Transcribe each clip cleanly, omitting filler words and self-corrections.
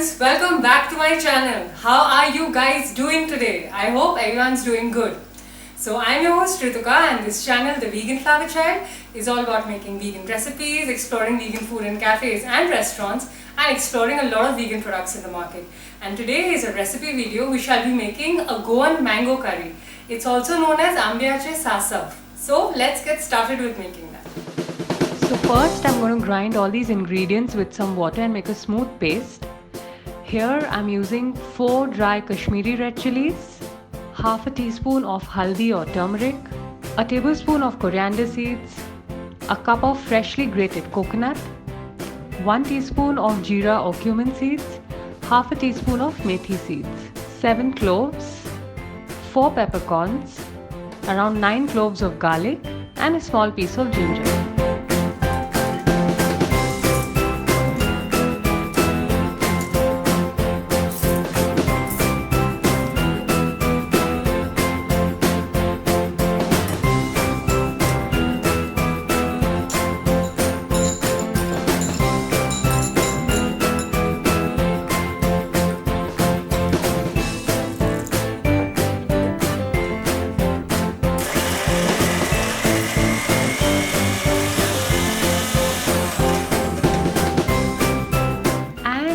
friends, welcome back to my channel. How are you guys doing today? I hope everyone's doing good. So I'm your host Rituka, and this channel, The Vegan Flower Child, is all about making vegan recipes, exploring vegan food in cafes and restaurants, and exploring a lot of vegan products in the market. And today is a recipe video. We shall be making a Goan mango curry. It's also known as Aambyaanche Sasav. So let's get started with making that. So first I'm going to grind all these ingredients with some water and make a smooth paste. Here I'm using 4 dry Kashmiri red chilies, half a teaspoon of haldi or turmeric, a tablespoon of coriander seeds, a cup of freshly grated coconut, 1 teaspoon of jeera or cumin seeds, half a teaspoon of methi seeds, 7 cloves, 4 peppercorns, around 9 cloves of garlic and a small piece of ginger.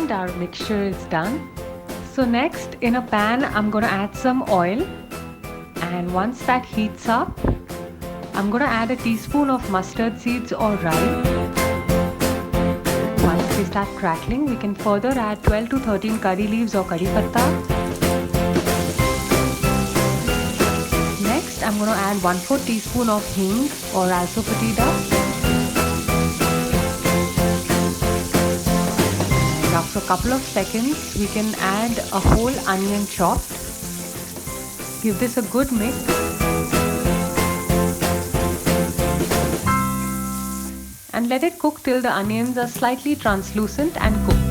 Our mixture is done. So next, in a pan I'm going to add some oil, and once that heats up I'm going to add a teaspoon of mustard seeds or rayi. Once they start crackling, we can further add 12 to 13 curry leaves or curry patta. Next I'm going to add 1/4 teaspoon of hing or asafoetida. After a couple of seconds, we can add a whole onion chopped. Give this a good mix. And let it cook till the onions are slightly translucent and cooked.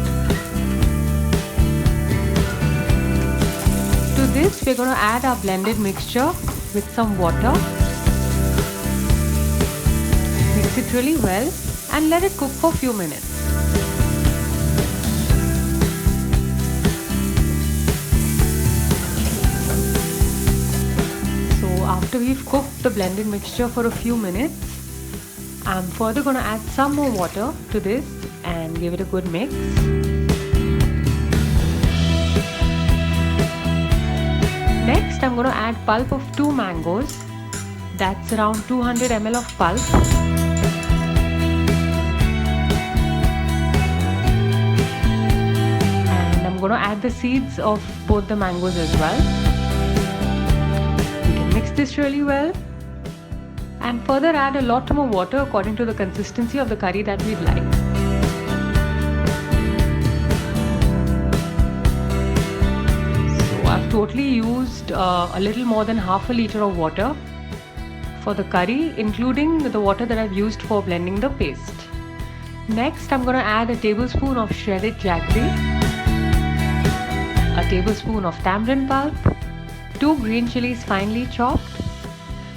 To this, we're going to add our blended mixture with some water. Mix it really well and let it cook for a few minutes. After we've cooked the blended mixture for a few minutes, I'm further going to add some more water to this and give it a good mix. Next, I'm going to add pulp of 2 mangoes. That's around 200 ml of pulp. And I'm going to add the seeds of both the mangoes as well. Mix this really well and further add a lot more water according to the consistency of the curry that we'd like. So I've totally used a little more than half a liter of water for the curry, including the water that I've used for blending the paste. Next I'm going to add a tablespoon of shredded jaggery, a tablespoon of tamarind pulp, 2 green chilies finely chopped.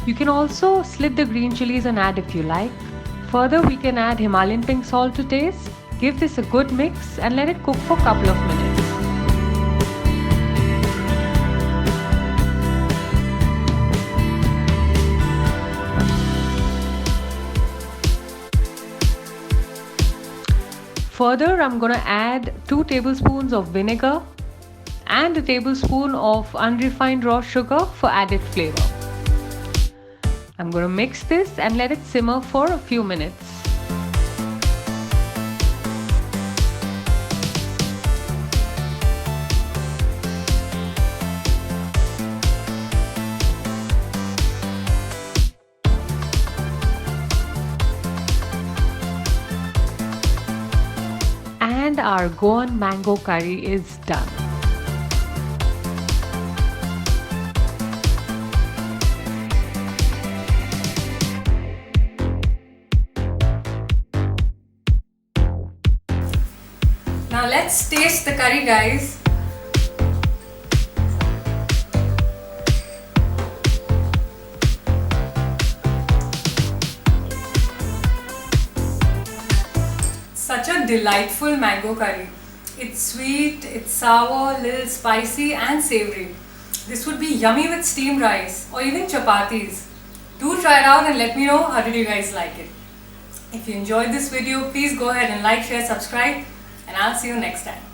You can also slit the green chilies and add if you like. Further, we can add Himalayan pink salt to taste. Give this a good mix and let it cook for a couple of minutes. Further, I'm going to add 2 tablespoons of vinegar and a tablespoon of unrefined raw sugar for added flavor. I'm going to mix this and let it simmer for a few minutes. And our Goan mango curry is done. Now let's taste the curry, guys. Such a delightful mango curry. It's sweet, it's sour, little spicy and savoury. This would be yummy with steamed rice or even chapatis. Do try it out and let me know how did you guys like it. If you enjoyed this video, please go ahead and like, share, subscribe, and I'll see you next time.